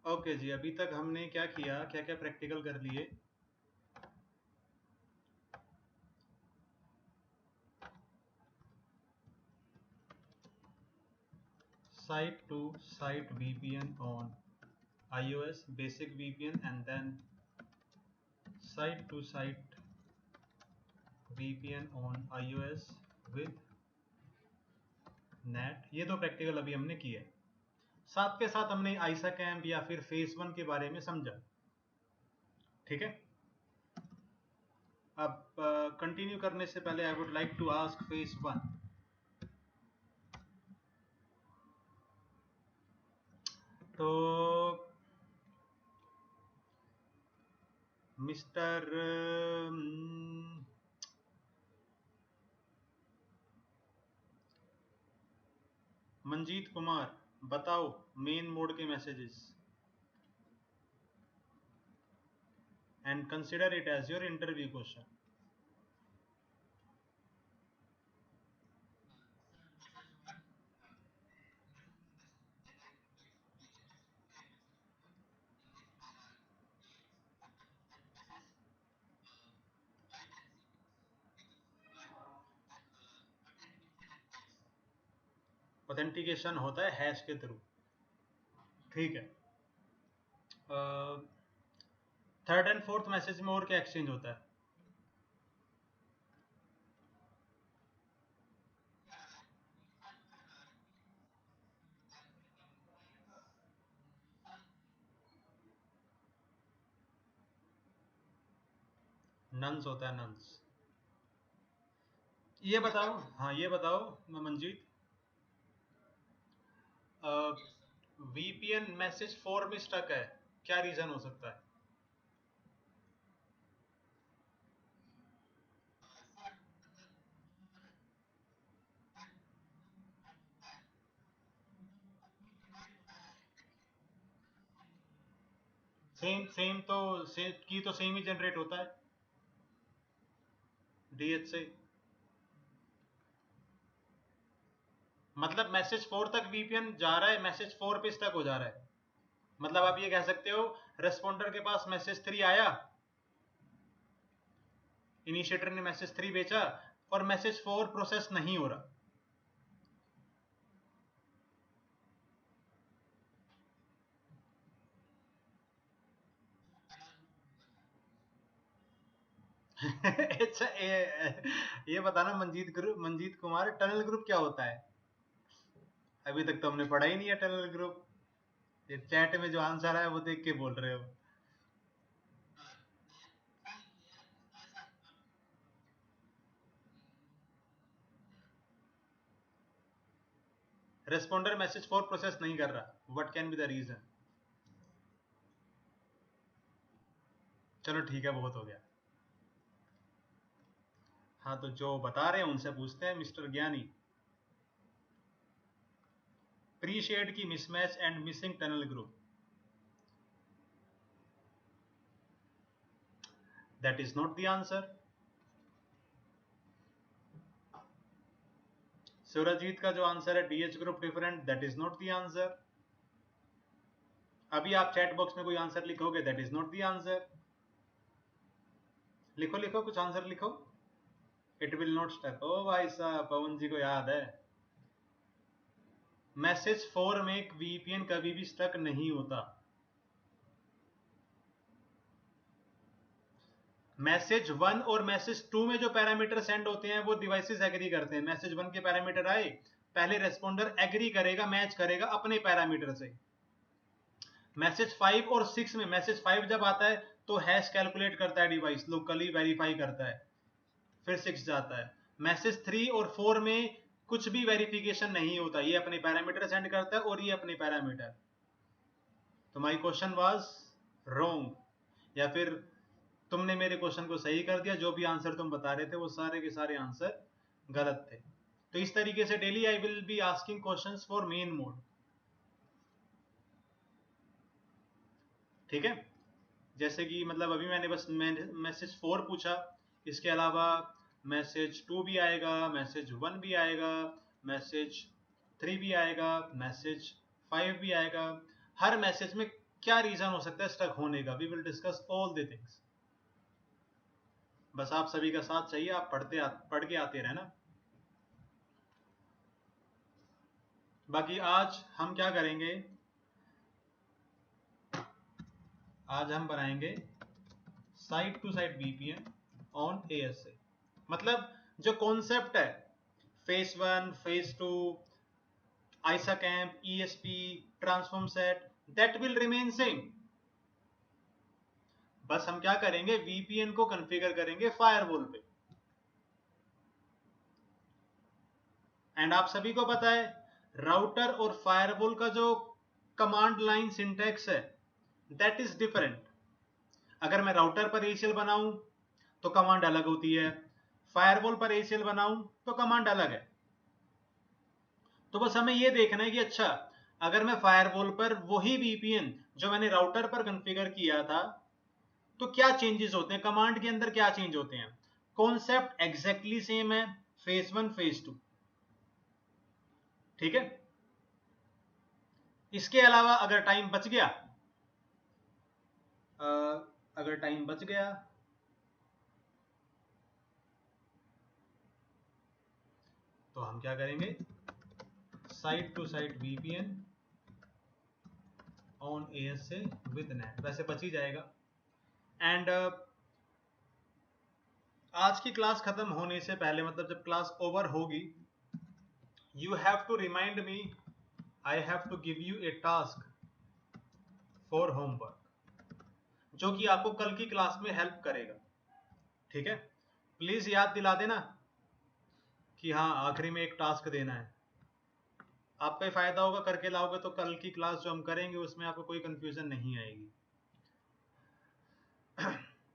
Okay जी, अभी तक हमने क्या किया, क्या क्या प्रैक्टिकल कर लिए। Site to site VPN on iOS basic VPN and then site to site VPN on iOS with NAT। ये तो प्रैक्टिकल अभी हमने किया है। साथ के साथ हमने आइसा कैम्प या फिर फेस 1 के बारे में समझा। ठीक है, अब कंटिन्यू करने से पहले I would like to ask phase 1। तो मिस्टर मंजीत कुमार, बताओ मेन मोड के messages and consider it as your interview question. Authentication होता है हैश के थ्रू। ठीक है, थर्ड एंड फोर्थ मैसेज में और क्या एक्सचेंज होता है? नंस होता है, नंस। ये बताओ, हाँ ये बताओ मंजीत, VPN मैसेज 4 में स्टक है, क्या रीजन हो सकता है? सेम सेम तो सेम की तो सेम ही जनरेट होता है DH से। मतलब मैसेज 4 तक VPN जा रहा है, मैसेज 4 पे स्टक हो जा रहा है। मतलब आप ये कह सकते हो रेस्पॉन्डर के पास मैसेज 3 आया, इनिशिएटर ने मैसेज 3 भेजा और मैसेज 4 प्रोसेस नहीं हो रहा। अच्छा, ये बताना मंजीत कुमार, टनल ग्रुप क्या होता है? अभी तक तो हमने पढ़ा ही नहीं है टनल ग्रुप। ये चैट में जो आंसर है वो देख के बोल रहे हो। रेस्पॉन्डर मैसेज 4 प्रोसेस नहीं कर रहा, what can be the reason? चलो ठीक है, बहुत हो गया। हाँ, तो जो बता रहे हैं उनसे पूछते हैं, mister Gyani. Pre shared key mismatch and missing tunnel group, that is not the answer. Surjit का जो आंसर है DH group different, that is not the answer. अभी आप चैट बॉक्स में कोई आंसर लिखोगे, that is not the answer. लिखो लिखो, कुछ आंसर लिखो। It will not stuck. ओ भाई साहब, पवन जी को याद है। मैसेज 4 में VPN कभी भी स्टक नहीं होता। मैसेज 1 और मैसेज 2 में जो पैरामीटर सेंड होते हैं वो डिवाइसेस एग्री करते हैं। मैसेज 1 के पैरामीटर आए, पहले रेस्पॉन्डर एग्री करेगा, मैच करेगा अपने पैरामीटर से। मैसेज 5 और 6 में, मैसेज 5 जब आता है तो हैश कैलकुलेट करता है डिवाइस, लोकली वेरीफाई करता है, फिर 6 जाता है। मैसेज 3 और 4 में कुछ भी वेरिफिकेशन नहीं होता, ये अपने पैरामीटर सेंड करता है और ये अपने पैरामीटर। तो माई क्वेश्चन वाज रॉन्ग, या फिर तुमने मेरे क्वेश्चन को सही कर दिया। जो भी आंसर तुम बता रहे थे वो सारे के सारे आंसर गलत थे। तो इस तरीके से daily I will be asking questions for main mode. ठीक है, जैसे कि मतलब अभी मैंने बस मैसेज 4 पूछा, इसके अलावा मैसेज 2 भी आएगा, मैसेज 1 भी आएगा, मैसेज 3 भी आएगा, मैसेज 5 भी आएगा। हर मैसेज में क्या रीजन हो सकता है स्टक होने का, we will discuss all the things. बस आप सभी का साथ चाहिए, आप पढ़ के आते रहना। बाकी आज हम क्या करेंगे, आज हम बनाएंगे site to site VPN on ASA. मतलब जो कॉन्सेप्ट है phase 1, phase 2, ISACAMP, ESP, transform set, that will remain same. बस हम क्या करेंगे, वीपीएन को कॉन्फ़िगर करेंगे फायरवॉल पे। एंड आप सभी को पता है राउटर और फायरवॉल का जो कमांड लाइन सिंटैक्स है दैट इज डिफरेंट। अगर मैं राउटर पर एसीएल बनाऊं तो कमांड अलग होती है, फायरवॉल पर एसीएल बनाऊं तो कमांड अलग है। तो बस हमें यह देखना है कि अच्छा अगर मैं फायरवॉल पर वही वीपीएन जो मैंने राउटर पर कॉन्फ़िगर किया था तो क्या चेंजेस होते हैं, कमांड के अंदर क्या चेंज होते हैं। कॉन्सेप्ट एग्जैक्टली सेम है, फेज 1 फेज 2, ठीक है। इसके अलावा अगर टाइम बच गया, अगर टाइम बच गया तो हम क्या करेंगे, site to site VPN on ASA with NAT, वैसे बच ही जाएगा। एंड आज की क्लास खत्म होने से पहले, मतलब जब क्लास ओवर होगी, you have to remind me, I have to give you a task for homework जो कि आपको कल की क्लास में हेल्प करेगा, ठीक है। प्लीज याद दिला देना कि हाँ आखिरी में एक टास्क देना है। आपका ही फायदा होगा, करके लाओगे तो कल की क्लास जो हम करेंगे उसमें आपको कोई कंफ्यूजन नहीं आएगी।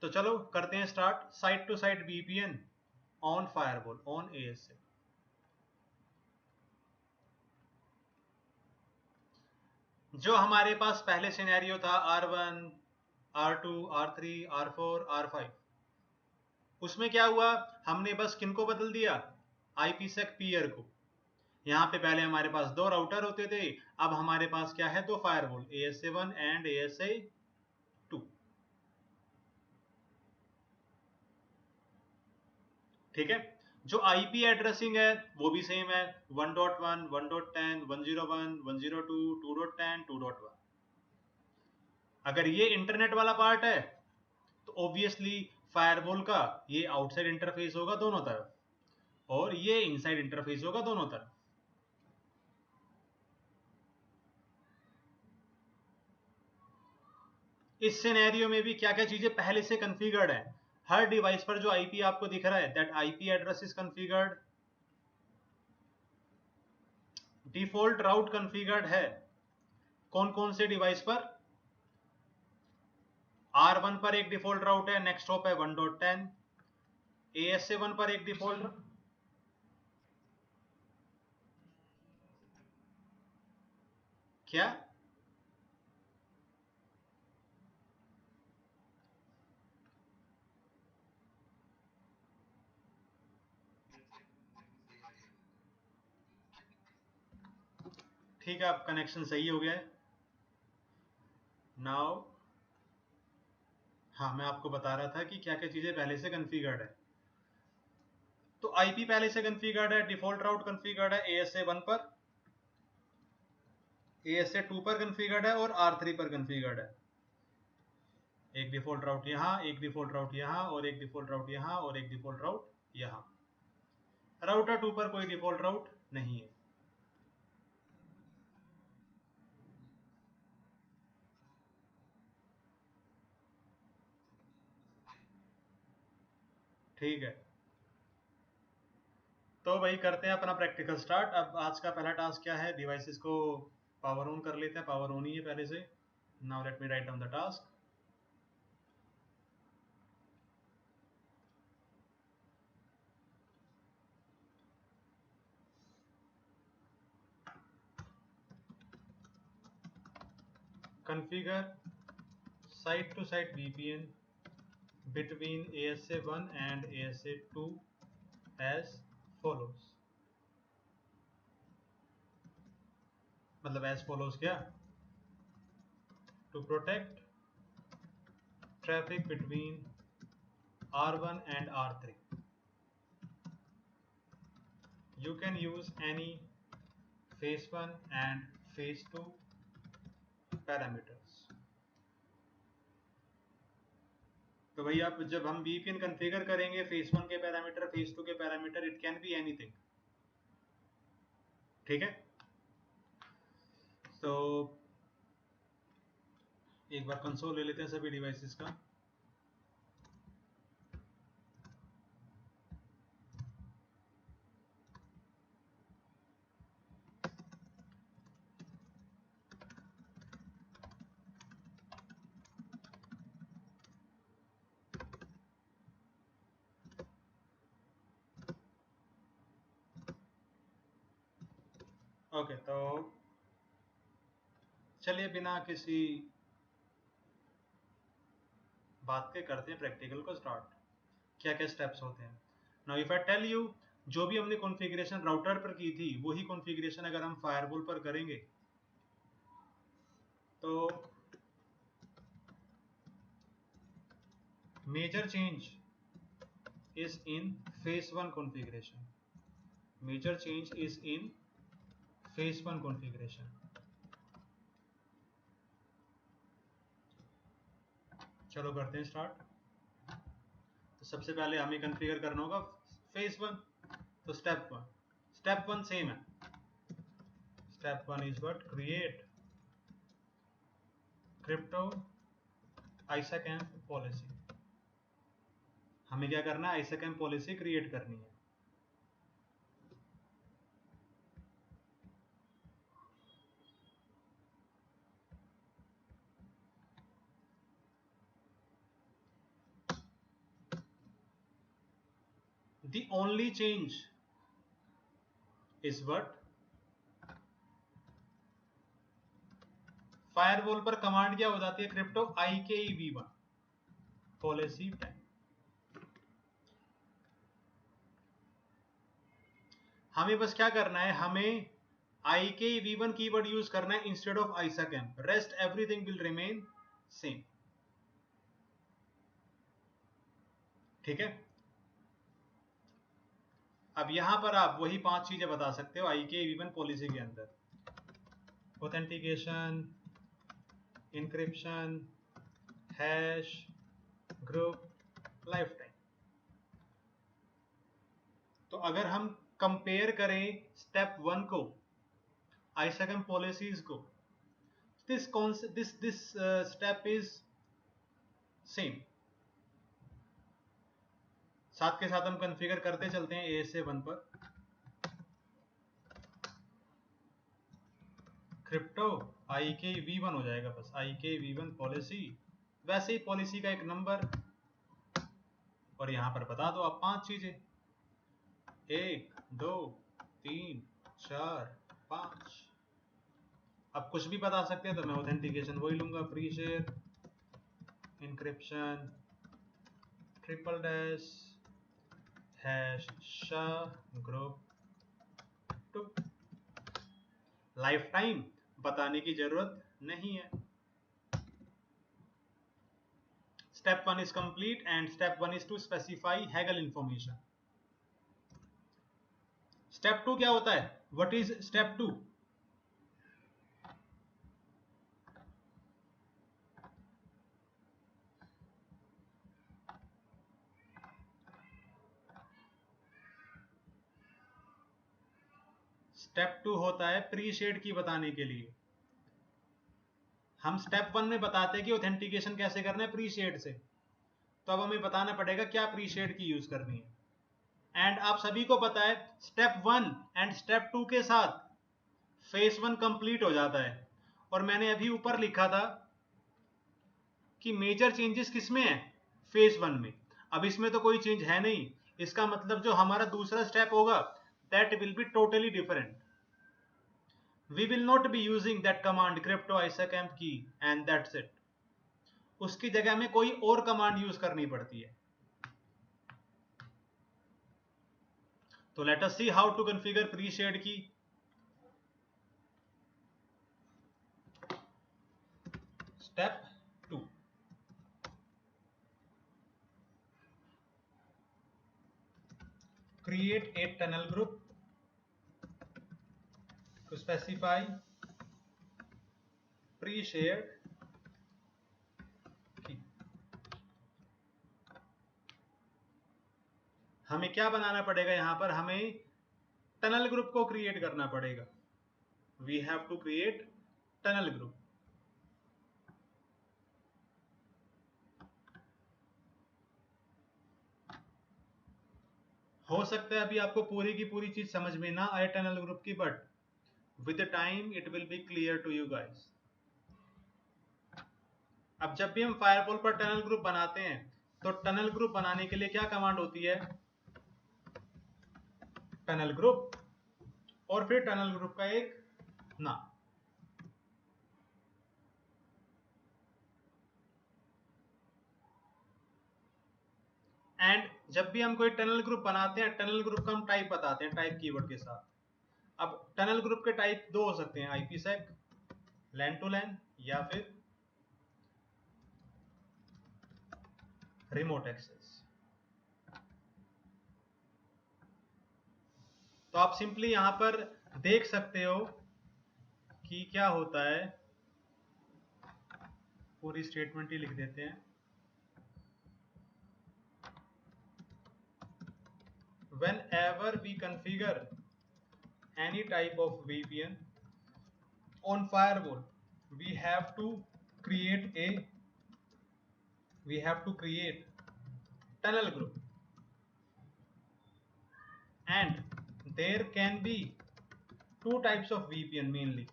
तो चलो करते हैं start, site to site VPN on firewall on ASA. जो हमारे पास पहले सिनेरियो था R1, R2, R3, R4, R5, उसमें क्या हुआ, हमने बस किनको बदल दिया, IPsec पीयर को। यहाँ पे पहले हमारे पास दो राउटर होते थे, अब हमारे पास क्या है, दो फायरवॉल, ASA1 एंड ASA2, ठीक है। जो आईपी एड्रेसिंग है वो भी सेम है, 1.1, 1.10, 101, 102, 2.10, 2.1। अगर ये इंटरनेट वाला पार्ट है तो ऑब्वियसली फायरवॉल का ये आउटसाइड इंटरफेस होगा दोनों तरफ और ये इनसाइड इंटरफेस होगा दोनों तरफ। इस सिनेरियो में भी क्या क्या चीजें पहले से कॉन्फ़िगर्ड है, हर डिवाइस पर जो आईपी आपको दिख रहा है that IP address is configured, default route configured है। कौन कौन से डिवाइस पर, R1 पर एक डिफॉल्ट राउट है, नेक्स्ट हॉप है 1.10, ASA1 पर एक डिफॉल्ट, क्या ठीक है, अब कनेक्शन सही हो गया है नाउ। हाँ मैं आपको बता रहा था कि क्या क्या चीजें पहले से कॉन्फ़िगर्ड है। तो आईपी पहले से कॉन्फ़िगर्ड है, डिफॉल्ट राउट कॉन्फ़िगर्ड है ASA1 पर, ASA2 पर कॉन्फ़िगर्ड है और R3 पर कॉन्फ़िगर्ड है। एक डिफॉल्ट राउट यहाँ, एक डिफॉल्ट राउट यहाँ, और एक डिफॉल्ट राउट यहाँ, और एक डिफॉल्ट राउट यहाँ। राउटर 2 पर कोई डिफॉल्ट राउट नहीं है। ठीक है, तो भाई करते हैं अपना प्रैक्टिकल स्टार्ट। अब आज का पहला टास्क क्या है, डिवाइसेस को पावर ऑन कर लेते हैं, पावर ऑन ही है पहले से। Now let me write down the task. configure site to site VPN between ASA1 and ASA2 as follows। मतलब as follows क्या, to protect traffic between R1 and R3. You can use any phase 1 and phase 2 parameters. तो भाई अब जब हम VPN configure करेंगे phase 1 के parameter, phase 2 के parameter, it can be anything, ठीक है। तो एक बार कंसोल ले लेते हैं सभी डिवाइसेस का। ओके, तो चलिए बिना किसी बात के करते हैं प्रैक्टिकल को स्टार्ट। क्या क्या स्टेप्स होते हैं। Now if I tell you, जो भी हमने कॉन्फ़िगरेशन राउटर पर की थी वही कॉन्फ़िगरेशन अगर हम फायरवॉल पर करेंगे तो major change is in phase 1 configuration. Major change is in phase 1 configuration. चलो करते हैं स्टार्ट। तो सबसे पहले हमें कॉन्फ़िगर करना होगा फेज 1। तो स्टेप 1 सेम है। Step 1 is what, create crypto ISAKMP policy. हमें क्या करना है, आइसाकैम्प पॉलिसी क्रिएट करनी है। The only change is what, firewall पर कमांड क्या हो जाती है, क्रिप्टो IKEv1 पॉलिसी टाइम। हमें बस क्या करना है, हमें IKEv1 कीवर्ड यूज करना है instead of ISAKMP. Rest everything will remain same, ठीक है। अब यहां पर आप वही 5 चीजें बता सकते हो IKEv1 पॉलिसी के अंदर, authentication, encryption, hash, group, life time. तो अगर हम कंपेयर करें स्टेप 1 को आइसाकैम्प पॉलिसीज को, दिस स्टेप इज सेम। साथ के साथ हम कॉन्फ़िगर करते चलते हैं A से 1 पर। क्रिप्टो IKEv1 हो जाएगा, बस IKEv1 पॉलिसी, वैसे ही पॉलिसी का एक नंबर, और यहां पर बता दो आप 5 चीजें, 1 2 3 4 5। अब कुछ भी बता सकते हैं, तो मैं ऑथेंटिकेशन वही लूंगा, pre share, encryption, triple DES, hash SHA, group 2। Life time बताने की जरूरत नहीं है। Step 1 is complete and step 1 is to specify Haggle information. Step 2 क्या होता है, what is step 2? स्टेप 2 होता है प्री शेड की बताने के लिए। हम स्टेप 1 में बताते हैं कि ऑथेंटिकेशन कैसे करना है प्री शेड से, तो अब हमें बताना पड़ेगा क्या प्री शेड की यूज करनी है। एंड आप सभी को पता है स्टेप 1 एंड स्टेप 2 के साथ फेज 1 कंप्लीट हो जाता है। और मैंने अभी ऊपर लिखा था कि मेजर चेंजेस किसमें है, फेज 1 में। अब इसमें तो कोई चेंज है नहीं, इसका मतलब जो हमारा दूसरा स्टेप होगा that will be totally different. We will not be using that command crypto isacamp key and that's it. उसकी जगह में कोई और कमांड यूज करनी पड़ती है। तो let us see how to configure pre-shared key. Step 2. Create a tunnel group to specify pre-shared key. हमें क्या बनाना पड़ेगा? यहां पर हमें टनल ग्रुप को क्रिएट करना पड़ेगा. We have to create tunnel group. हो सकता है अभी आपको पूरी की पूरी चीज समझ में ना आए टनल ग्रुप की, but with the time it will be clear to you guys. अब जब भी हम फायरवॉल पर टनल ग्रुप बनाते हैं तो टनल ग्रुप बनाने के लिए क्या कमांड होती है? टनल ग्रुप और फिर टनल ग्रुप का एक नाम. एंड जब भी हम कोई टनल ग्रुप बनाते हैं, टनल ग्रुप का हम टाइप बताते हैं टाइप कीवर्ड के साथ. अब टनल ग्रुप के टाइप दो हो सकते हैं, आईपीसेक, लैन टू लैन, या फिर रिमोट एक्सेस. तो आप सिंपली यहां पर देख सकते हो कि क्या होता है. पूरी स्टेटमेंट ही लिख देते हैं. Whenever we configure any type of VPN on firewall, we have to create tunnel group, and there can be two types of VPN mainly,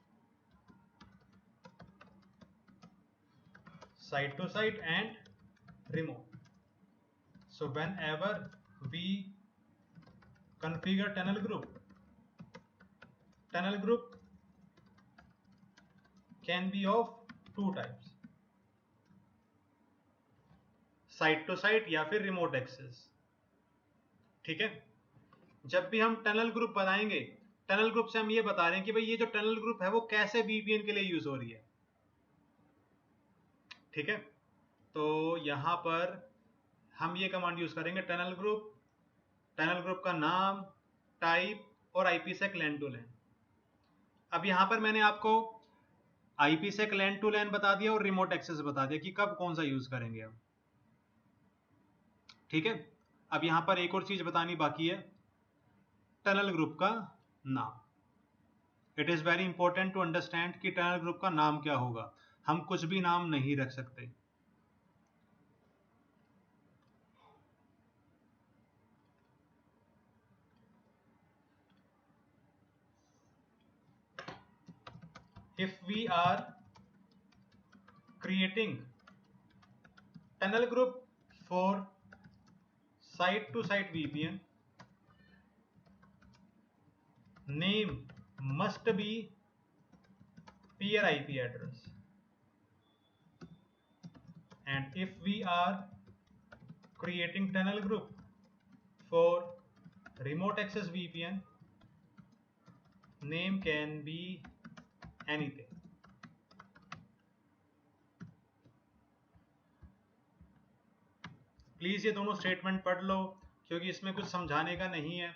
site to site and remote. So whenever we configure tunnel group can be of two types, site to site या फिर remote access. ठीक है. जब भी हम tunnel group बनाएंगे, tunnel group से हम ये बता रहे हैं कि भाई ये जो टनल ग्रुप है वो कैसे वीपीएन के लिए यूज हो रही है. ठीक है. तो यहां पर हम ये कमांड यूज करेंगे, टनल ग्रुप का नाम, टाइप और आईपीसेक लैन टू लैन. अब यहां पर मैंने आपको आईपीसेक लैन टू लैन बता दिया और रिमोट एक्सेस बता दिया कि कब कौन सा यूज करेंगे हम. ठीक है. अब यहां पर एक और चीज बतानी बाकी है, टनल ग्रुप का नाम. It is very important to understand कि टनल ग्रुप का नाम क्या होगा. हम कुछ भी नाम नहीं रख सकते. If we are creating tunnel group for site to site VPN, name must be peer IP address, and if we are creating tunnel group for remote access VPN, name can be anything. Please ये दोनों statement पढ़ लो क्योंकि इसमें कुछ समझाने का नहीं है.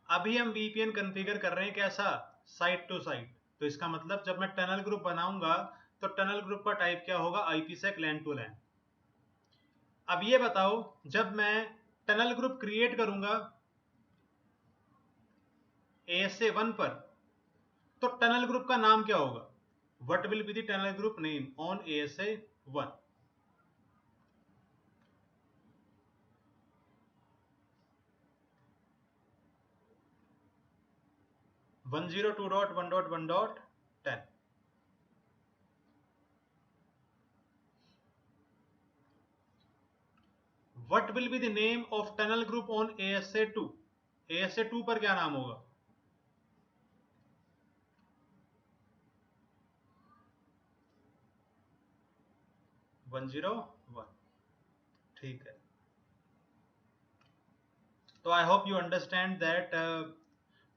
अभी हम VPN कॉन्फ़िगर कर रहे हैं कैसा? Site to site. तो इसका मतलब जब मैं टनल ग्रुप बनाऊंगा तो टनल ग्रुप का टाइप क्या होगा? आईपीसेक लैन टू लैन. अब ये बताओ, जब मैं टनल ग्रुप क्रिएट करूंगा ASA1 पर तो टनल ग्रुप का नाम क्या होगा? What will be the tunnel group name on ASA1? One 102.1.1.10. What will be the name of tunnel group on ASA2? ASA2 पर क्या नाम होगा? 101। ठीक है, तो I hope you understand that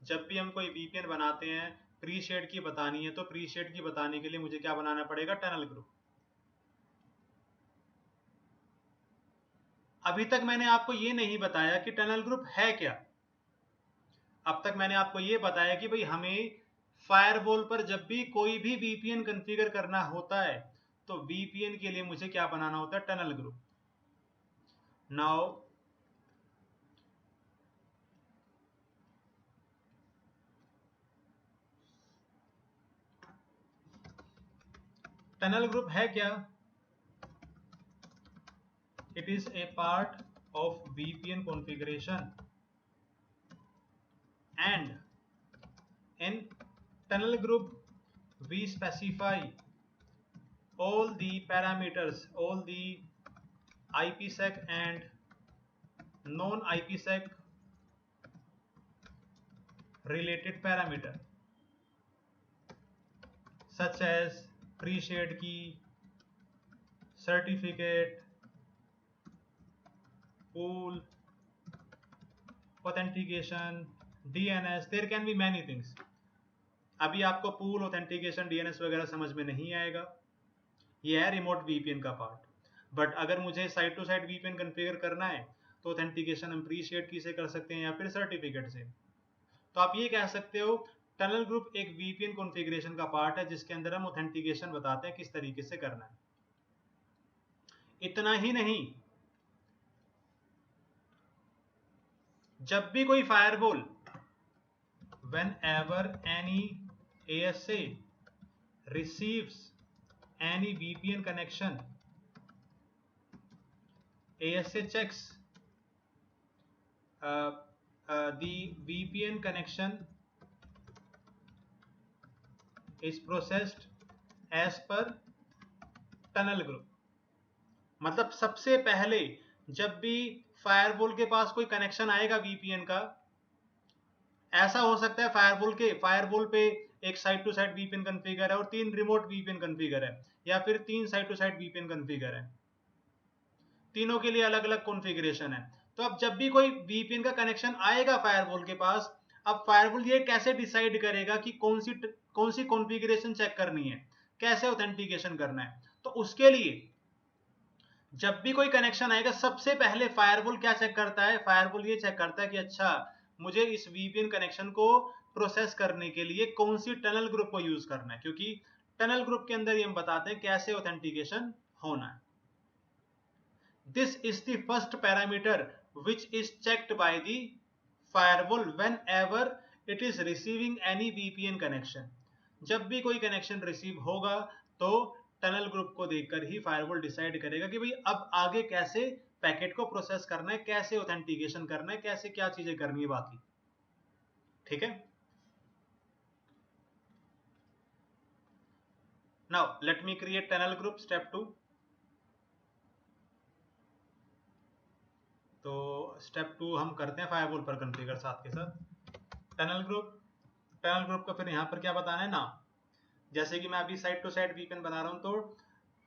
जब भी हम कोई वीपीएन बनाते हैं, प्री शेड की बतानी है, तो प्री शेड की बताने के लिए मुझे क्या बनाना पड़ेगा? Tunnel group. अभी तक मैंने आपको ये नहीं बताया कि टनल ग्रुप है क्या। अब तक मैंने आपको ये बताया कि भाई हमें फायरवॉल पर जब भी कोई भी वीपीएन कॉन्फ़िगर करना होता है, तो वीपीएन के लिए मुझे क्या बनाना होता है? Tunnel group. Now tunnel group है क्या? It is a part of VPN configuration, and in tunnel group we specify all the parameters, all the IPsec and non-IPsec related parameter such as pre-shade key, certificate, pool, authentication, DNS. There can be many things. अभी आपको pool, authentication, DNS वगैरह समझ में नहीं आएगा, ये है remote VPN का पार्ट। बट अगर मुझे side to side VPN configure करना है, तो ऑथेंटिकेशन हम प्रीशिएट की से कर सकते हैं या फिर सर्टिफिकेट से। तो आप ये कह सकते हो टनल ग्रुप एक वीपीएन कॉन्फ़िगरेशन का पार्ट है, जिसके अंदर हम ऑथेंटिकेशन बताते हैं किस तरीके से करना है। इतना ही नहीं, जब भी कोई firewall, whenever any ASA receives any VPN connection, ASA checks the VPN connection is processed as per tunnel group. मतलब सबसे पहले जब भी फायरवॉल के पास कोई कनेक्शन आएगा वीपीएन का, ऐसा हो सकता है फायरवॉल पे एक side to side VPN configure है और 3 रिमोट वीपीएन कॉन्फ़िगर है, या फिर 3 side to side VPN configure है, तीनों के लिए अलग अलग कॉन्फ़िगरेशन है। तो अब जब भी कोई वीपीएन का कनेक्शन आएगा फायरवॉल के पास, अब फायरवॉल ये कैसे डिसाइड करेगा कि कौन सी कॉन्फ़िगरेशन चेक करनी है, कैसे ऑथेंटिकेशन करना है। तो उसके लिए जब भी कोई कनेक्शन आएगा, सबसे पहले फायरवॉल क्या चेक करता है? फायरवॉल ये चेक करता है कि अच्छा, मुझे इस वीपीएन कनेक्शन को प्रोसेस करने के लिए कौन सी टनल ग्रुप को यूज करना है, क्योंकि टनल ग्रुप के अंदर हम बताते हैं कैसे ऑथेंटिकेशन होना है। This is the first parameter which is checked by the firewall whenever it is receiving any VPN connection. जब भी कोई कनेक्शन रिसीव होगा, तो टनल ग्रुप को देखकर ही फायरवॉल डिसाइड करेगा कि भाई अब आगे कैसे पैकेट को प्रोसेस करना है, कैसे ऑथेंटिकेशन करना है, कैसे क्या चीजें करनी है बाकी। ठीक है, now let me create tunnel group, step 2। तो स्टेप 2 हम करते हैं फायरवॉल पर कॉन्फ़िगर साथ के साथ टनल ग्रुप का फिर यहाँ पर क्या बताना है? नाम। जैसे कि मैं अभी साइड टू साइड वीपीएन बना रहा हूं, तो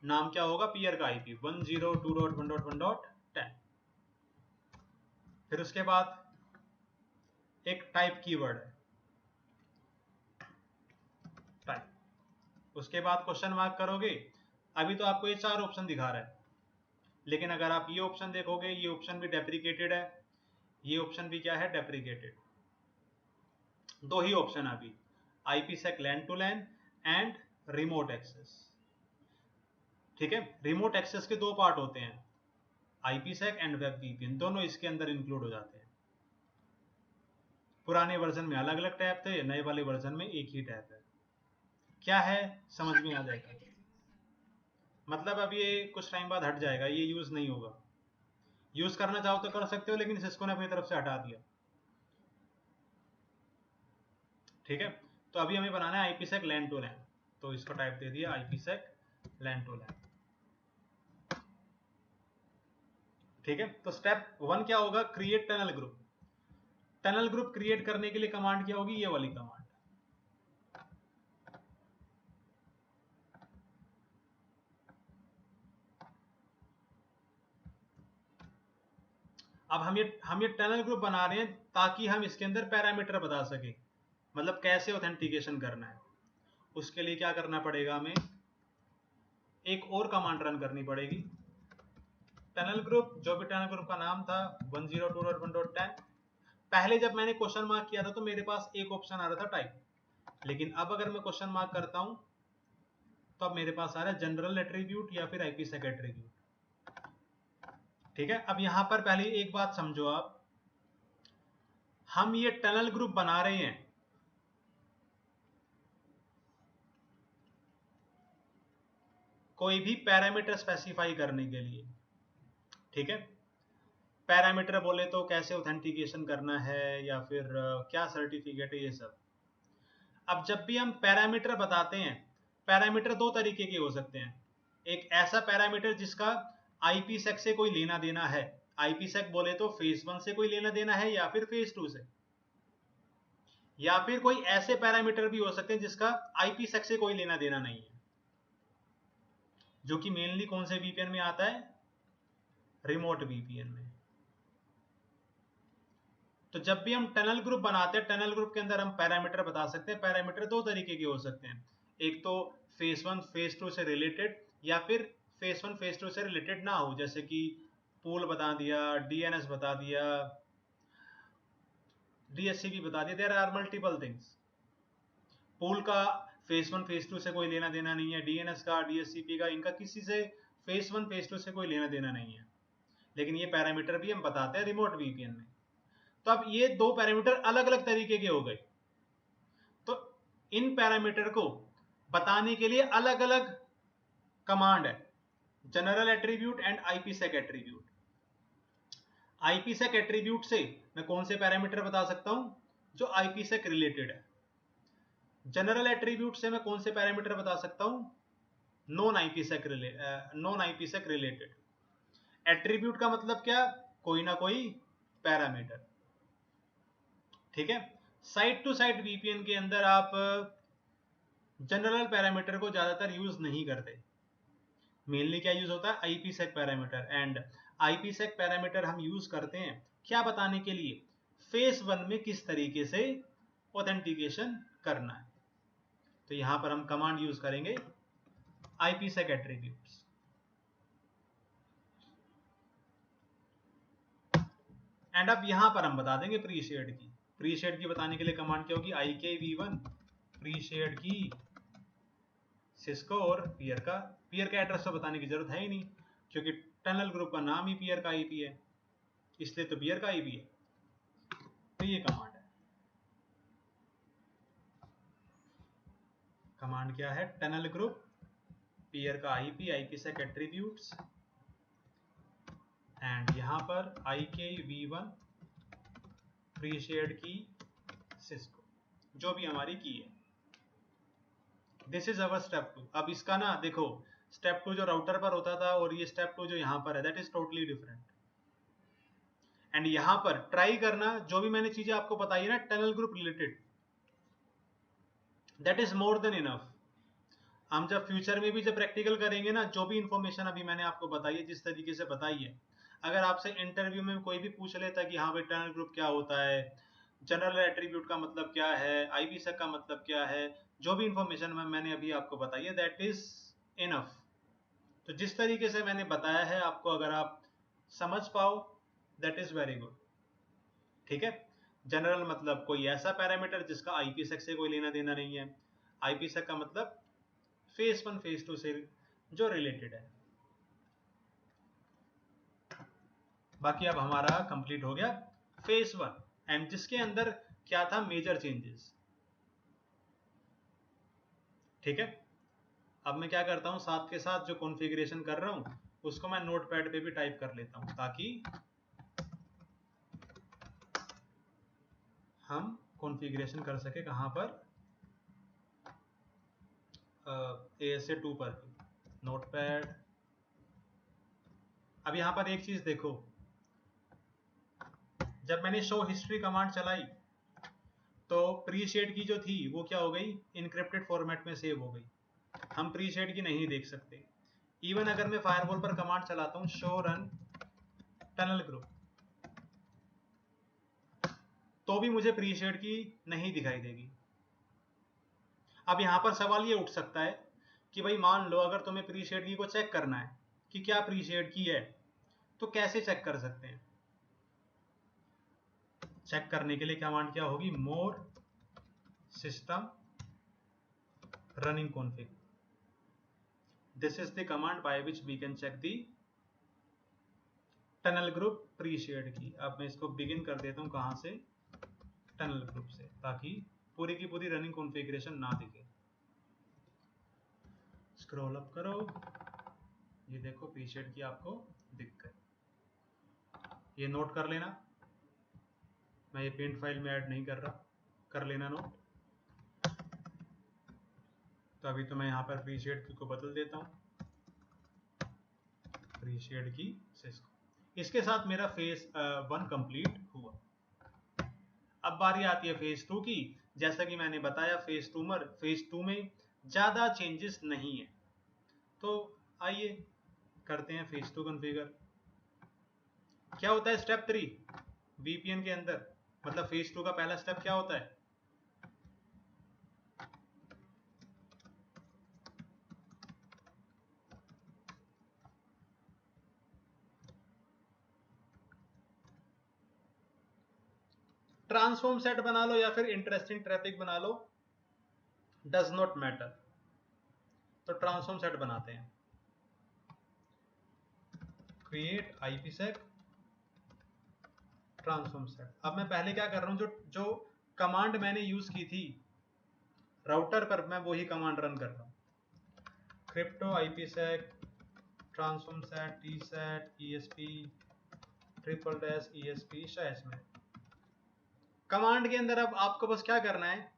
नाम क्या होगा? पीयर का आईपी 102.1.1.10। फिर उसके बाद एक टाइप कीवर्ड है, टाइप। उसके बाद क्वेश्चन मार्क करोगे। अभी तो आपको ये 4 ऑप्शन दिखा रहा है, लेकिन अगर आप ये ऑप्शन देखोगे, ये ऑप्शन भी डेप्रिकेटेड है, ये ऑप्शन भी क्या है? डेप्रिकेटेड। 2 ही ऑप्शन अभी, IPsec LAN to LAN and remote access. ठीक है, रिमोट एक्सेस के 2 पार्ट होते हैं, IPsec एंड वेब वीपीएन, दोनों इसके अंदर इंक्लूड हो जाते हैं। पुराने वर्जन में अलग अलग टैब थे, नए वाले वर्जन में एक ही टैब है। क्या है समझ में आ जाएगा। मतलब अब ये कुछ टाइम बाद हट जाएगा, ये यूज नहीं होगा। यूज करना चाहो तो कर सकते हो, लेकिन सिस्को ने अपनी तरफ से हटा दिया। ठीक है, तो अभी हमें बनाना है IPsec LAN to LAN, तो इसको टाइप दे दिया IPsec LAN to LAN। ठीक है, तो स्टेप 1 क्या होगा? Create tunnel group. Tunnel group create करने के लिए कमांड क्या होगी? ये वाली कमांड, अब हम ये टनल ग्रुप बना रहे हैं ताकि हम इसके अंदर पैरामीटर बता सके, मतलब कैसे ऑथेंटिकेशन करना है। उसके लिए क्या करना पड़ेगा, हमें एक और कमांड रन करनी पड़ेगी। टनल ग्रुप, जो भी टनल ग्रुप का नाम था 102.1.10, पहले जब मैंने क्वेश्चन मार्क किया था तो मेरे पास एक ऑप्शन आ रहा था टाइप, लेकिन अब अगर मैं क्वेश्चन मार्क करता हूं तो अब मेरे पास आ रहा है जनरल एट्रीब्यूट या फिर आईपीसेक एट्रीब्यूट। ठीक है, अब यहां पर पहले एक बात समझो आप, हम ये टनल ग्रुप बना रहे हैं कोई भी पैरामीटर स्पेसिफाई करने के लिए। ठीक है, पैरामीटर बोले तो कैसे ऑथेंटिकेशन करना है या फिर क्या सर्टिफिकेट है, ये सब। अब जब भी हम पैरामीटर बताते हैं, पैरामीटर दो तरीके के हो सकते हैं। एक ऐसा पैरामीटर जिसका आईपीसेक से कोई लेना देना है, आईपीसेक बोले तो फेज 1 से कोई लेना देना है या फिर फेज 2 से, या फिर कोई ऐसे पैरामीटर भी हो सकते हैं जिसका आईपीसेक से कोई लेना देना नहीं है, जो कि मेनली कौन से वीपीएन में आता है, रिमोट वीपीएन में। तो जब भी हम टनल ग्रुप बनाते हैं, टनल ग्रुप के अंदर हम पैरामीटर बता सकते हैं। पैरामीटर दो तरीके के हो सकते हैं, एक तो फेज 1 फेज 2 से रिलेटेड, या फिर फेज 1 फेज 2 से रिलेटेड ना हो, जैसे कि पूल बता दिया, डीएनएस बता दिया, डीएससीपी बता दिया। There are multiple things. Pool का फेज 1 फेज 2 से कोई लेना देना नहीं है, डीएनएस का, डीएससीपी का, इनका किसी से फेज 1 फेज 2 से कोई लेना देना नहीं है, लेकिन ये पैरामीटर भी हम बताते हैं रिमोट वीपीएन में। तो अब ये दो पैरामीटर अलग अलग तरीके के हो गए, तो इन पैरामीटर को बताने के लिए अलग अलग कमांड है, general attribute and IPsec attribute. IPsec attribute से मैं कौन से पैरामीटर बता सकता हूं, जो आईपीसेक रिलेटेड है। जनरल एट्रीब्यूट से मैं कौन से पैरामीटर बता सकता हूं, नॉन आईपीसेक रिलेटेड। एट्रीब्यूट का मतलब क्या, कोई ना कोई पैरामीटर। ठीक है, साइट टू साइट वीपीएन के अंदर आप जनरल पैरामीटर को ज्यादातर यूज नहीं करते। मेनली क्या यूज होता है, IPsec parameter. And IPsec parameter हम यूज करते हैं क्या बताने के लिए, फेज 1 में किस तरीके से ऑथेंटिकेशन करना है। तो यहां पर हम कमांड यूज करेंगे आईपीसेक एट्रीब्यूट्स। एंड अब यहां पर हम बता देंगे प्रीशेड की। प्रीशेड की बताने के लिए कमांड क्या होगी, IK-v1 प्रीशेड की सिस्को और पियर का एड्रेस तो बताने की जरूरत है ही नहीं, क्योंकि टनल ग्रुप का नाम ही पियर का आईपी है, इसलिए तो पियर का आईपी है। तो ये कमांड है। कमांड क्या है, टनल ग्रुप पियर का आईपी, आईपीसेक एट्रीब्यूट्स, एंड यहां पर IK-v1 प्रीशेड की सिस्को, जो भी हमारी की है। This is our step 2। अब इसका ना देखो, स्टेप 2 जो राउटर पर होता था और ये स्टेप 2 जो यहां पर है, that is totally different. And यहां पर ट्राई करना, जो भी मैंने चीजें आपको बताई है ना tunnel group related, that is more than enough. हम जब फ्यूचर में भी जब प्रैक्टिकल करेंगे ना, जो भी इंफॉर्मेशन अभी मैंने आपको बताई है, जिस तरीके से बताई है, अगर आपसे इंटरव्यू में कोई भी पूछ लेता है कि हाँ भाई टनल ग्रुप क्या होता है, जनरल एट्रीब्यूट का मतलब क्या है, आईपीसेक का मतलब क्या है, जो भी इंफॉर्मेशन मैंने अभी आपको बताई है, दैट इज इनफ। तो जिस तरीके से मैंने बताया है आपको, अगर आप समझ पाओ, दैट इज वेरी गुड। ठीक है, जनरल मतलब कोई ऐसा पैरामीटर जिसका आईपीसेक से कोई लेना देना नहीं है, आईपीसेक का मतलब फेज 1 फेज 2 से जो रिलेटेड है। बाकी अब हमारा कंप्लीट हो गया फेज 1, एंड जिसके अंदर क्या था, मेजर चेंजेस। ठीक है, अब मैं क्या करता हूं, साथ के साथ जो कॉन्फ़िगरेशन कर रहा हूं उसको मैं नोटपैड पे भी टाइप कर लेता हूं, ताकि हम कॉन्फ़िगरेशन कर सके कहां पर, ASA2 पर भी। नोटपैड। अब यहां पर एक चीज देखो, जब मैंने शो हिस्ट्री कमांड चलाई तो प्रीशेड की जो थी वो क्या हो गई, इनक्रिप्टेड फॉर्मेट में सेव हो गई, हम प्रीशेड की नहीं देख सकते। इवन अगर मैं फायरवॉल पर कमांड चलाता हूं शो रन टनल ग्रुप, तो भी मुझे प्री शेड की नहीं दिखाई देगी। अब यहां पर सवाल ये उठ सकता है कि भाई मान लो अगर तुम्हें प्री शेड की को चेक करना है कि क्या प्री शेड की है, तो कैसे चेक कर सकते हैं? चेक करने के लिए कमांड क्या होगी? More system running config. This is the command by which we can check the tunnel group pre shared key. अब मैं इसको बिगिन कर देता हूं कहां से? टनल ग्रुप से, ताकि पूरी की पूरी रनिंग कॉन्फ़िगरेशन ना दिखे। स्क्रॉल अप करो, ये देखो प्री शेड की आपको दिख गई। ये नोट कर लेना, मैं ये पेंट फाइल में ऐड नहीं कर रहा, कर लेना नोट। तो अभी तो मैं यहाँ पर प्री शेड की को बदल देता हूँ, प्री शेड की सिस्को। इसके साथ मेरा फेज 1 कंप्लीट हुआ। अब बारी आती है फेज 2 की। जैसा कि मैंने बताया फेज 2 में ज्यादा चेंजेस नहीं है। तो आइए करते हैं फेज 2 कॉन्फ़िगर। क्या होता है स्टेप 3 VPN के अंदर? मतलब फेज 2 का पहला स्टेप क्या होता है? ट्रांसफॉर्म सेट बना लो या फिर इंटरेस्टिंग ट्रैफिक बना लो, डज नॉट मैटर। तो ट्रांसफॉर्म सेट बनाते हैं। Create IPsec transform set. अब मैं पहले क्या कर रहा हूं, जो कमांड मैंने यूज की थी राउटर पर, मैं वही कमांड रन कर रहा हूं। Crypto IPsec transform set TSET ESP -ESP शैश में कमांड के अंदर। अब आपको बस क्या करना है,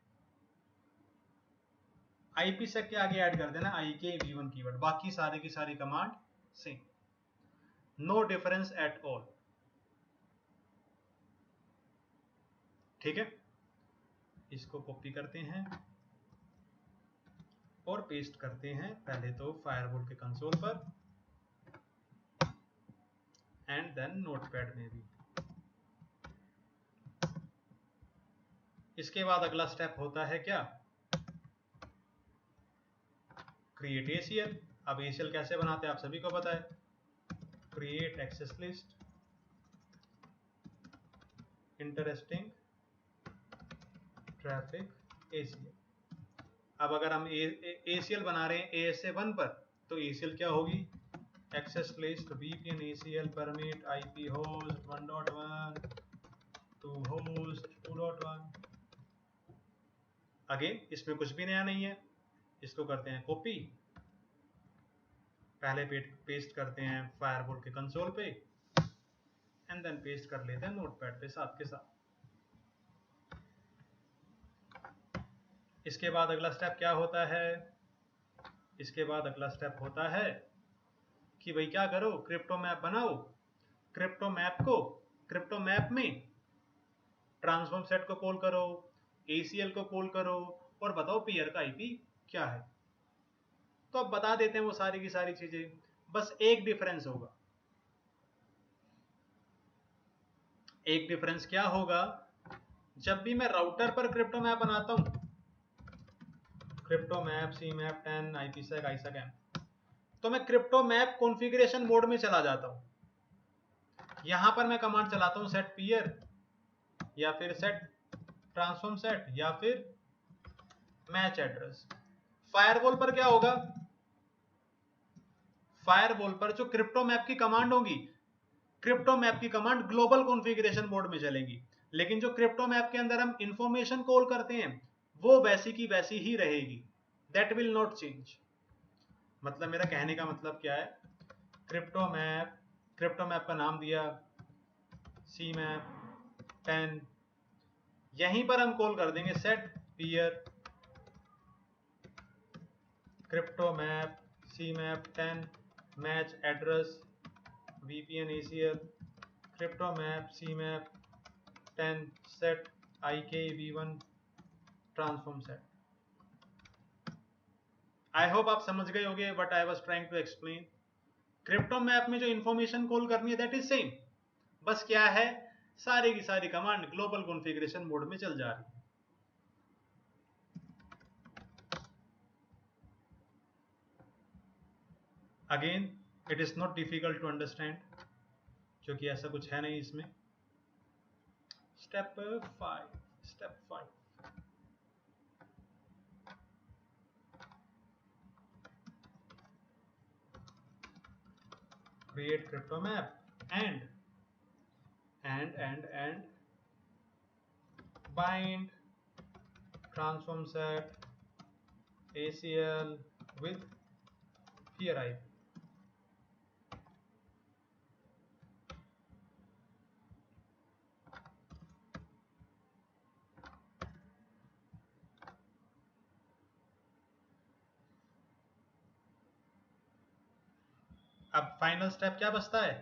IPsec के आगे ऐड कर देना IKv1 कीवर्ड। बाकी सारी की सारी command same, no difference at all. ठीक है, इसको कॉपी करते हैं और पेस्ट करते हैं पहले तो फायरवॉल के कंसोल पर एंड देन नोटपैड में भी। इसके बाद अगला स्टेप होता है क्या? Create ACL। अब ACL कैसे बनाते हैं आप सभी को पता है। Create access list interesting traffic ACL। अब अगर हम ACL बना रहे हैं ASA1 पर, तो ACL क्या होगी? Access list VPN ACL permit IP host 1.1 to host 2.1। Again इसमें कुछ भी नया नहीं है। इसको करते हैं कॉपी, पहले पेस्ट करते हैं फायरवॉल के कंसोल पे एंड देन पेस्ट कर लेते हैं नोटपैड पे साथ के साथ। इसके बाद अगला स्टेप क्या होता है? इसके बाद अगला स्टेप होता है कि भाई क्या करो, क्रिप्टो मैप बनाओ। क्रिप्टो मैप में ट्रांसफॉर्म सेट को कॉल करो, ACL को कॉल करो और बताओ पीयर का IP क्या है। तो अब बता देते हैं वो सारी की सारी चीजें। बस एक डिफरेंस होगा। एक डिफरेंस क्या होगा? जब भी मैं राउटर पर क्रिप्टो मैप बनाता हूं, crypto map CMAP 10 IPsec ISACM, तो मैं क्रिप्टो मैप कॉन्फ़िगरेशन मोड में चला जाता हूं। यहां पर मैं कमांड चलाता हूं सेट पीयर या फिर सेट ट्रांसफॉर्म सेट या फिर मैच एड्रेस। फायरवॉल पर क्या होगा? फायरवॉल पर जो क्रिप्टो मैप की कमांड होगी, क्रिप्टो मैप की कमांड ग्लोबल कॉन्फ़िगरेशन मोड में चलेगी, लेकिन जो क्रिप्टो मैप के अंदर हम इंफॉर्मेशन कॉल करते हैं वो वैसी की वैसी ही रहेगी। That will not change. मतलब मेरा कहने का मतलब क्या है, क्रिप्टो मैप का नाम दिया CMAP 10, यहीं पर हम कॉल कर देंगे set peer crypto map CMAP 10 match address VPN ACL crypto map CMAP 10 set IKv1 transform set. I hope आप समझ गए होंगे but I was trying to explain. Crypto map में जो इंफॉर्मेशन कॉल करनी है दैट इज सेम, बस क्या है सारी की सारी कमांड ग्लोबल कॉन्फ़िगरेशन मोड में चल जा रही है। Again it is not difficult to understand, क्योंकि ऐसा कुछ है नहीं इसमें। Step 5 create crypto map and bind transform set ACL with peer IP. अब फाइनल स्टेप क्या बचता है?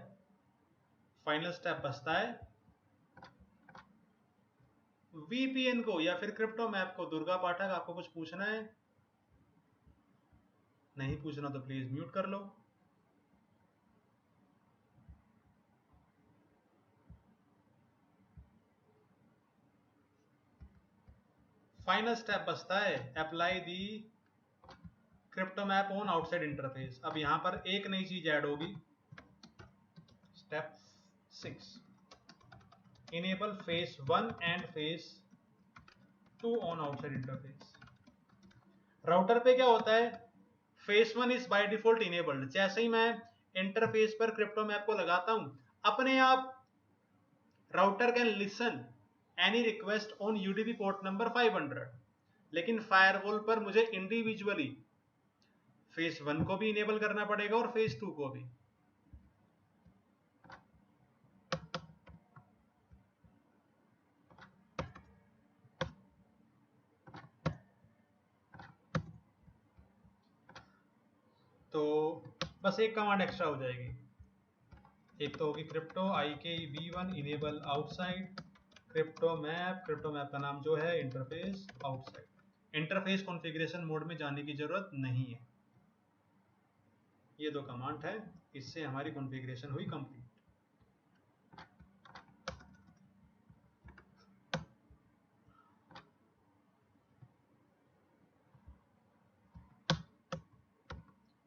फाइनल स्टेप बचता है VPN को या फिर क्रिप्टो मैप को। दुर्गा पाठक, आपको कुछ पूछना है? नहीं पूछना तो प्लीज म्यूट कर लो। फाइनल स्टेप बचता है apply the crypto map on outside interface. अब यहां पर एक नई चीज ऐड होगी, step 6, enable face 1 and face 2 on outside interface. Router पे क्या होता है, phase 1 is by default enabled. जैसे ही मैं इंटरफेस पर क्रिप्टो मैप को लगाता हूं, अपने आप router can listen any request on UDP port number 500। लेकिन फायरवॉल पर मुझे इंडिविजुअली फेस 1 को भी इनेबल करना पड़ेगा और फेस 2 को भी। तो बस एक कमांड एक्स्ट्रा हो जाएगी। एक तो होगी crypto IKEv1 enable outside crypto map का नाम जो है interface outside. Interface configuration mode में जाने की जरूरत नहीं है। ये दो कमांड है, इससे हमारी कॉन्फ़िगरेशन हुई कंप्लीट।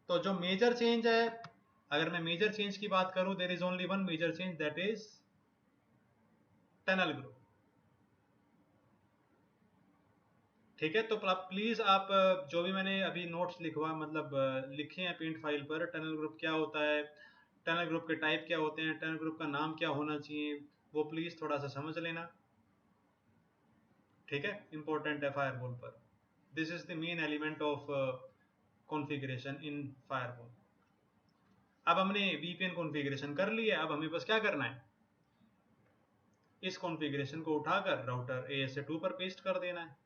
तो जो मेजर चेंज है, अगर मैं मेजर चेंज की बात करूं, there is only one major change, that is tunnel group. ठीक है, तो प्लीज आप जो भी मैंने अभी नोट्स लिखे हैं पेंट फाइल पर, टनल ग्रुप क्या होता है, टनल ग्रुप के टाइप क्या होते हैं, टनल ग्रुप का नाम क्या होना चाहिए, वो प्लीज थोड़ा सा समझ लेना। ठीक है, इंपॉर्टेंट है फायरवॉल पर। This is the main element of configuration in firewall. अब हमने VPN कॉन्फ़िगरेशन कर लिया, अब हमें बस क्या करना है, इस कॉन्फ़िगरेशन को उठाकर राउटर ASA2 पर पेस्ट कर देना है।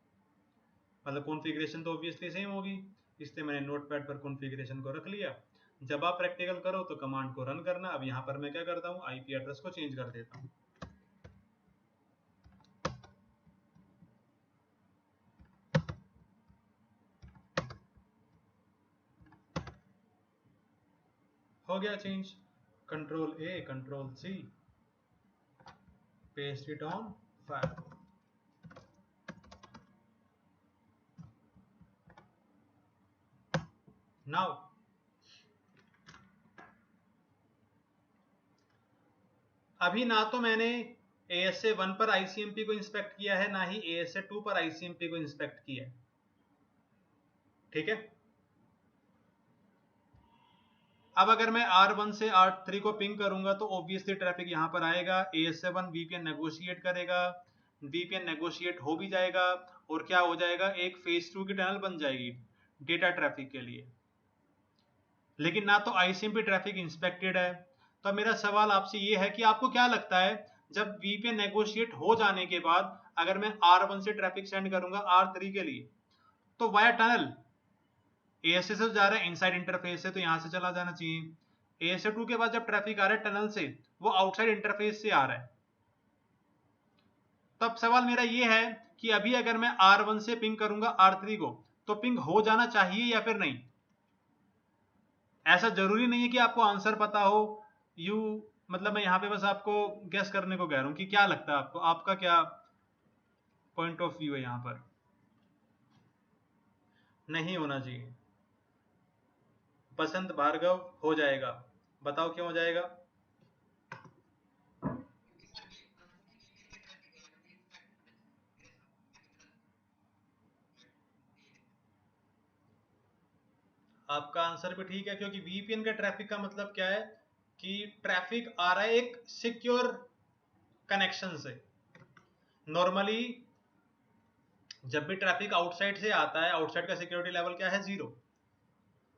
मतलब कॉन्फ़िगरेशन तो ऑब्वियसली सेम होगी, इसलिए मैंने नोटपैड पर कॉन्फ़िगरेशन को रख लिया। जब आप प्रैक्टिकल करो तो कमांड को रन करना। अब यहाँ पर मैं क्या करता हूँ, IP एड्रेस को चेंज कर देता हूँ। हो गया change, Ctrl+A Ctrl+C, paste it on firewall. Now अभी ना तो मैंने ASA1 पर ICMP को इंस्पेक्ट किया है, ना ही ASA2 पर ICMP को इंस्पेक्ट किया है। ठीक है, अब अगर मैं R1 से R3 को पिंग करूंगा तो ऑब्वियसली ट्रैफिक यहां पर आएगा। ASA1 VPN नेगोशिएट करेगा, VPN नेगोशिएट हो भी जाएगा और क्या हो जाएगा, एक फेज 2 की टनल बन जाएगी डेटा ट्रैफिक के लिए। लेकिन ना तो ICMP ट्रैफिक इंस्पेक्टेड है। तो मेरा सवाल आपसे ये है कि आपको क्या लगता है, जब VPN नेगोशिएट हो जाने के बाद अगर मैं R1 से ट्रैफिक सेंड करूंगा R3 के लिए, तो वाया टनल ASA से जा रहा है इनसाइड इंटरफेस से, तो यहां से चला जाना चाहिए। ASA2 के बाद जब ट्रैफिक आ रहा है टनल से, वो आउटसाइड इंटरफेस से आ रहा है। तब सवाल मेरा ये है कि अभी अगर मैं R1 से पिंग करूंगा R3 को, तो पिंग हो जाना चाहिए या फिर नहीं? ऐसा जरूरी नहीं है कि आपको आंसर पता हो। यू मतलब मैं यहाँ पे बस आपको गेस करने को कह रहा हूँ कि क्या लगता है आपको, आपका क्या पॉइंट ऑफ व्यू है यहाँ पर। नहीं होना चाहिए। बसंत भार्गव हो जाएगा, बताओ क्यों हो जाएगा। आपका आंसर भी ठीक है, क्योंकि वीपीएन का ट्रैफिक का मतलब क्या है कि ट्रैफिक आ रहा है एक सिक्योर कनेक्शन से। नॉर्मली जब भी ट्रैफिक आउटसाइड से आता है, आउटसाइड का सिक्योरिटी लेवल क्या है, 0।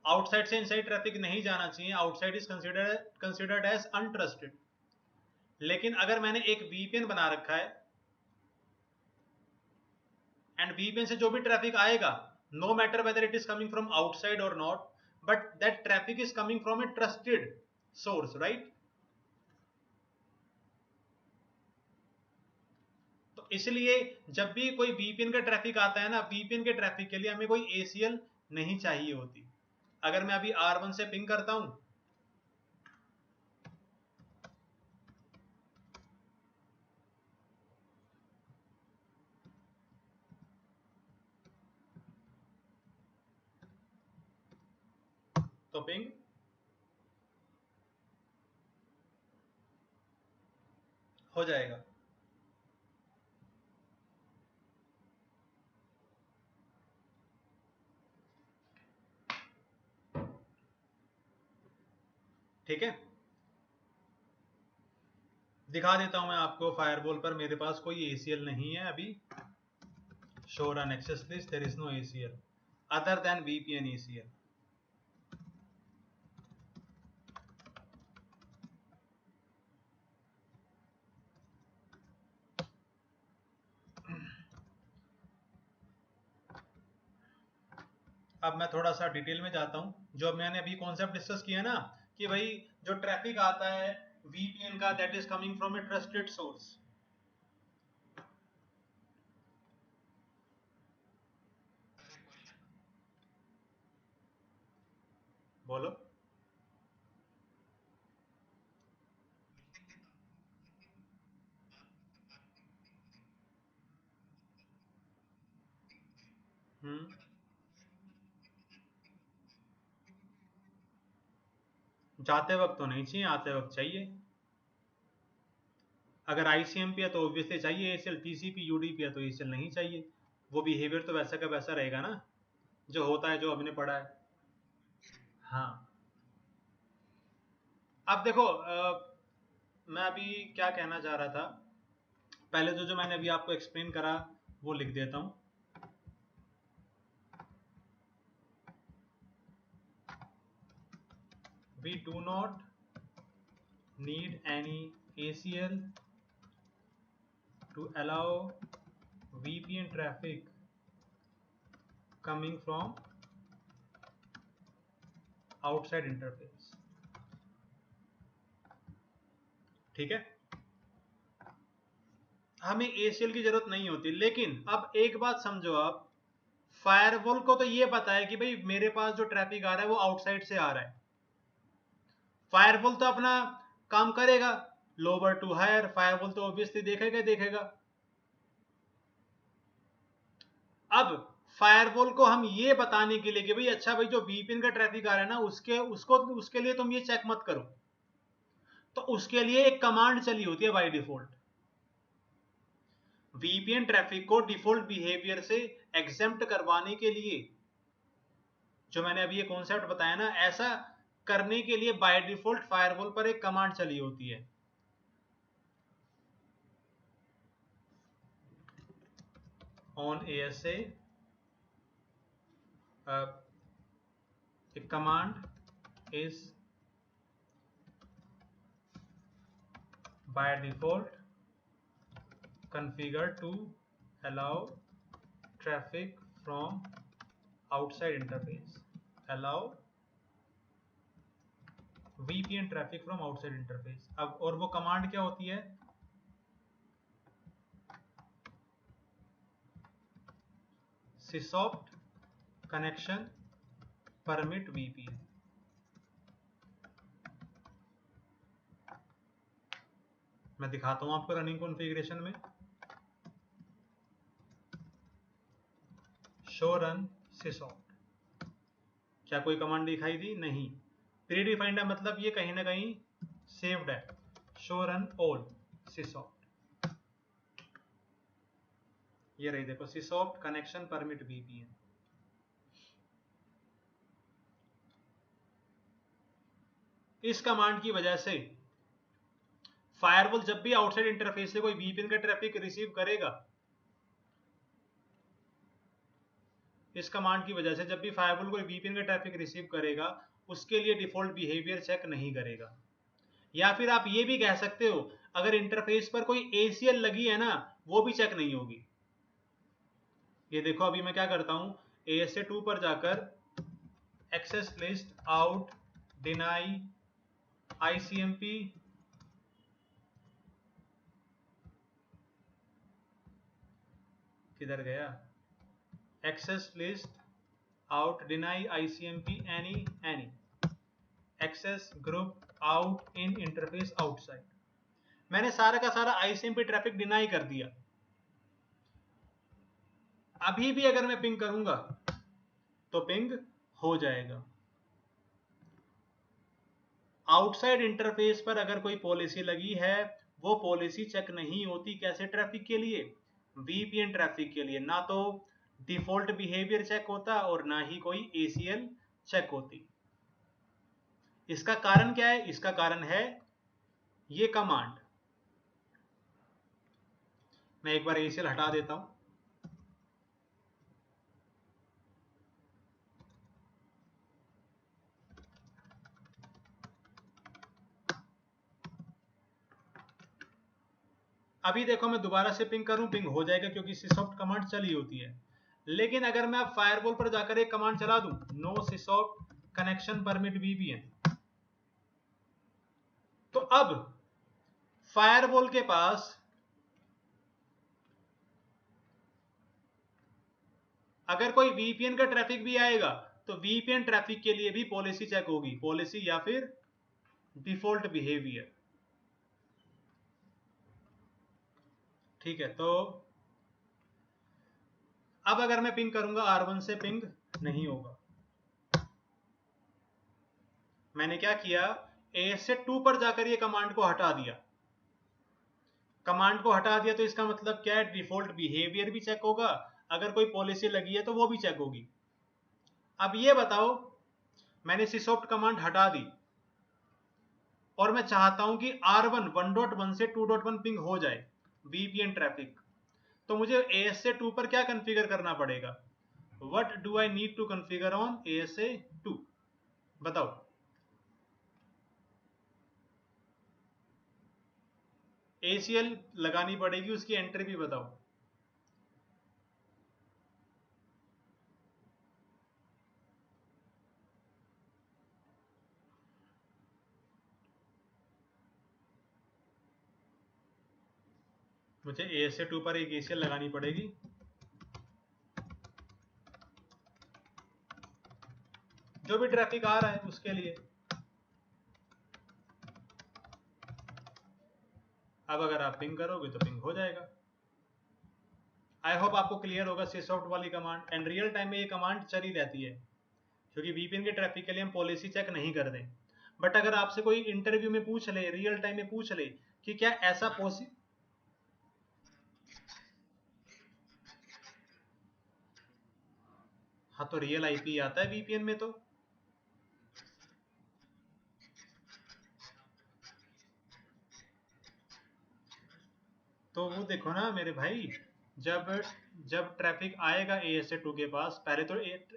आउटसाइड से इनसाइड ट्रैफिक नहीं जाना चाहिए, outside is considered as untrusted. लेकिन अगर मैंने एक वीपीएन बना रखा है एंड वीपीएन से जो भी ट्रैफिक आएगा, no matter whether it is coming from outside और not, but that traffic is coming from a trusted source, right. तो इसलिए जब भी कोई वीपीएन का ट्रैफिक आता है ना, वीपीएन के ट्रैफिक के लिए हमें कोई एसीएल नहीं चाहिए होती। अगर मैं अभी R1 से पिंग करता हूं, तो पिंग हो जाएगा। ठीक है, दिखा देता हूं मैं आपको। फायरवॉल पर मेरे पास कोई एसीएल नहीं है अभी। Show run access list, there is no ACL other than VPN ACL. अब मैं थोड़ा सा डिटेल में जाता हूं। जो मैंने अभी कॉन्सेप्ट डिस्कस किया ना, कि भाई जो ट्रैफिक आता है वीपीएन का, that is coming from a trusted source. बोलो। हम्म, जाते वक्त तो नहीं चाहिए, आते वक्त चाहिए। अगर आईसीएमपी है तो ऑब्वियसली चाहिए एसीएल, टीसीपी यूडीपी है तो एसीएल नहीं चाहिए। वो बिहेवियर तो वैसा का वैसा रहेगा ना, जो होता है, जो हमने पढ़ा है। हाँ, अब देखो मैं अभी क्या कहना चाह रहा था। पहले तो जो मैंने अभी आपको एक्सप्लेन करा वो लिख देता हूं। We do not need any ACL to allow VPN traffic coming from outside interface। ठीक है, हमें ACL की जरूरत नहीं होती। लेकिन अब एक बात समझो आप, फायरवॉल को तो ये पता है कि भाई मेरे पास जो ट्रैफिक आ रहा है वो आउटसाइड से आ रहा है। फायरवॉल तो अपना काम करेगा, लोअर टू हायर, फायरवॉल तो ऑब्वियसली देखेगा देखेगा। अब फायरवॉल को हम ये बताने के लिए कि भाई अच्छा भाई जो वीपीएन का ट्रैफिक आ रहा है ना, उसके लिए तुम ये चेक मत करो, तो उसके लिए एक कमांड चली होती है बाय डिफॉल्ट। वीपीएन ट्रैफिक को डिफॉल्ट बिहेवियर से एग्जेम्प्ट करवाने के लिए, जो मैंने अभी ये कॉन्सेप्ट बताया ना, ऐसा करने के लिए बाय डिफॉल्ट फायरवॉल पर एक कमांड चली होती है, on ASA a command is by default configured to allow traffic from outside interface, allow VPN traffic from outside interface। अब और वो कमांड क्या होती है, sysopt connection permit VPN। मैं दिखाता हूं आपको रनिंग कॉन्फ़िगरेशन में। शो रन sysopt, क्या कोई कमांड दिखाई दी? नहीं। प्री डिफाइंड है मतलब ये कहीं ना कहीं सेव्ड है। शो रन ऑल sysopt, ये रही देखो sysopt कनेक्शन परमिट VPN। इस कमांड की वजह से फायरवॉल जब भी आउटसाइड इंटरफेस से कोई VPN का ट्रैफिक रिसीव करेगा, इस कमांड की वजह से जब भी फायरवॉल कोई VPN का ट्रैफिक रिसीव करेगा, उसके लिए डिफॉल्ट बिहेवियर चेक नहीं करेगा। या फिर आप ये भी कह सकते हो, अगर इंटरफेस पर कोई ACL लगी है ना, वो भी चेक नहीं होगी। ये देखो अभी मैं क्या करता हूं, ASA2 पर जाकर access list out deny ICMP किधर गया, access list out deny ICMP any access group out in interface outside. मैंने सारा का सारा ICMP ट्रैफिक डिनाई कर दिया। अभी भी अगर मैं पिंग करूंगा तो पिंग हो जाएगा। आउटसाइड इंटरफेस पर अगर कोई पॉलिसी लगी है, वो पॉलिसी चेक नहीं होती। कैसे ट्रैफिक के लिए? VPN ट्रैफिक के लिए। ना तो डिफॉल्ट बिहेवियर चेक होता और ना ही कोई ACL चेक होती। इसका कारण क्या है? इसका कारण है ये कमांड। मैं एक बार ACL हटा देता हूं। अभी देखो मैं दोबारा से पिंग करूं, पिंग हो जाएगा क्योंकि sysopt कमांड चली होती है। लेकिन अगर मैं अब फायरवॉल पर जाकर एक कमांड चला दूं, no sysopt connection permit VPN, तो अब फायरवॉल के पास अगर कोई VPN का ट्रैफिक भी आएगा तो VPN ट्रैफिक के लिए भी पॉलिसी चेक होगी। पॉलिसी या फिर डिफॉल्ट बिहेवियर। ठीक है, तो अब अगर मैं पिंग करूंगा R1 से, पिंग नहीं होगा। मैंने क्या किया, ASA2 पर जाकर ये कमांड को हटा दिया। कमांड को हटा दिया तो इसका मतलब क्या है, डिफॉल्ट बिहेवियर भी चेक होगा, अगर कोई पॉलिसी लगी है तो वो भी चेक होगी। अब ये बताओ, मैंने sysopt कमांड हटा दी और मैं चाहता हूं कि R1 1.1 से 2.1 पिंग हो जाए VPN ट्रैफिक, तो मुझे ASA2 पर क्या कॉन्फ़िगर करना पड़ेगा? What do I need to configure on ASA2? बताओ। ACL लगानी पड़ेगी, उसकी एंट्री भी बताओ। मुझे ASA2 पर एक ACL लगानी पड़ेगी। जो भी ट्रैफिक आ रहा है उसके लिए। अब अगर आप पिंग करोगे तो पिंग हो जाएगा। आई होप आपको क्लियर होगा sysopt वाली कमांड। एंड रियल टाइम में ये कमांड चली रहती है, क्योंकि VPN के ट्रैफिक के लिए हम पॉलिसी चेक नहीं करते। बट अगर आपसे कोई इंटरव्यू में पूछ ले, रियल टाइम में पूछ ले कि क्या ऐसा हाँ, तो रियल IP आता है VPN में। तो वो देखो ना मेरे भाई, जब जब ट्रैफिक आएगा ASA2 के पास, पहले तो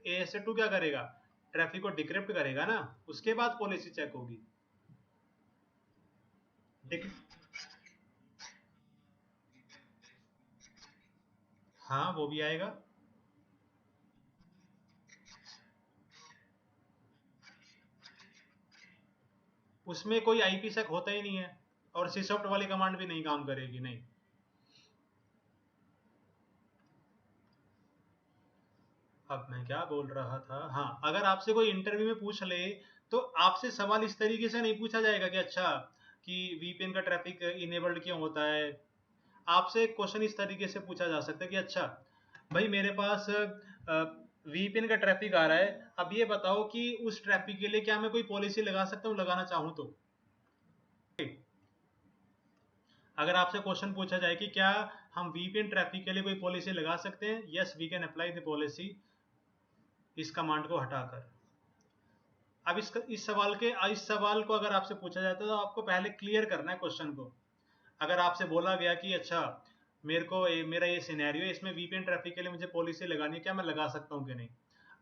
ASA2 क्या करेगा, ट्रैफिक को डिक्रिप्ट करेगा ना, उसके बाद पॉलिसी चेक होगी। हाँ, वो भी आएगा। उसमें कोई IP सेक होता ही नहीं है, और sysopt वाली कमांड भी नहीं काम करेगी। नहीं, अब मैं क्या बोल रहा था, हाँ, अगर आपसे कोई इंटरव्यू में पूछ ले तो आपसे सवाल इस तरीके से नहीं पूछा जाएगा कि अच्छा कि VPN का ट्रैफिक इनेबल्ड क्यों होता है। आपसे क्वेश्चन इस तरीके से पूछा जा सकता है कि अच्छा भाई मेरे पास VPN का ट्रैफिक आ रहा है, अब ये बताओ कि उस ट्रैफिक के लिए क्या मैं कोई पॉलिसी लगा सकता हूँ, लगाना चाहूँ तो। अगर आपसे क्वेश्चन पूछा जाए कि क्या हम VPN ट्रैफिक के लिए कोई पॉलिसी लगा सकते हैं, yes we can apply the policy इस कमांड को हटाकर। अब इस सवाल को अगर आपसे पूछा जाता है तो आपको पहले क्लियर करना है क्वेश्चन को। अगर आपसे बोला गया कि अच्छा मेरा ये सिनेरियो है, इसमें VPN ट्रैफिक के लिए मुझे पॉलिसी लगानी है, क्या मैं लगा सकता हूँ कि नहीं।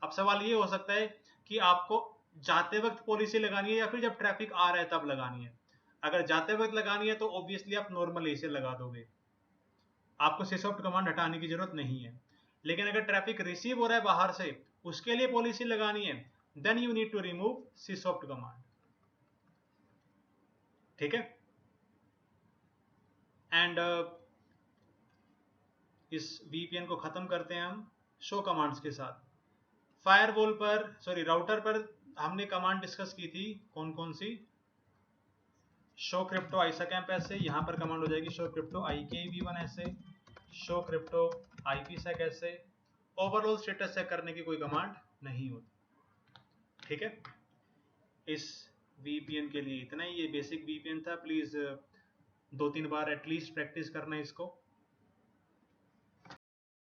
अब सवाल ये हो सकता है कि आपको जाते वक्त पॉलिसी लगानी है या फिर जब ट्रैफिक आ रहा है तब लगानी है। अगर जाते वक्त लगानी है तो ऑब्वियसली आप नॉर्मल इसे लगा दोगे, आपको सिसऑप्ट कमांड हटाने की जरूरत नहीं है। लेकिन अगर ट्रैफिक रिसीव हो रहा है बाहर से, उसके लिए पॉलिसी लगानी है, then you need to remove sysopt command. ठीक है। एंड इस VPN को खत्म करते हैं हम शो कमांड्स के साथ। फायरवॉल पर राउटर पर हमने कमांड डिस्कस की थी, कौन कौन सी। शो क्रिप्टो ISACAMP ऐसे, यहाँ पर कमांड हो जाएगी शो क्रिप्टो IKEv1 ऐसे, शो क्रिप्टो IPsec ऐसे। ओवरऑल स्टेटस चेक करने की कोई कमांड नहीं होती। ठीक है। इस VPN के लिए इतना ही, ये बेसिक VPN था। प्लीज 2-3 बार एटलीस्ट प्रैक्टिस करना इसको।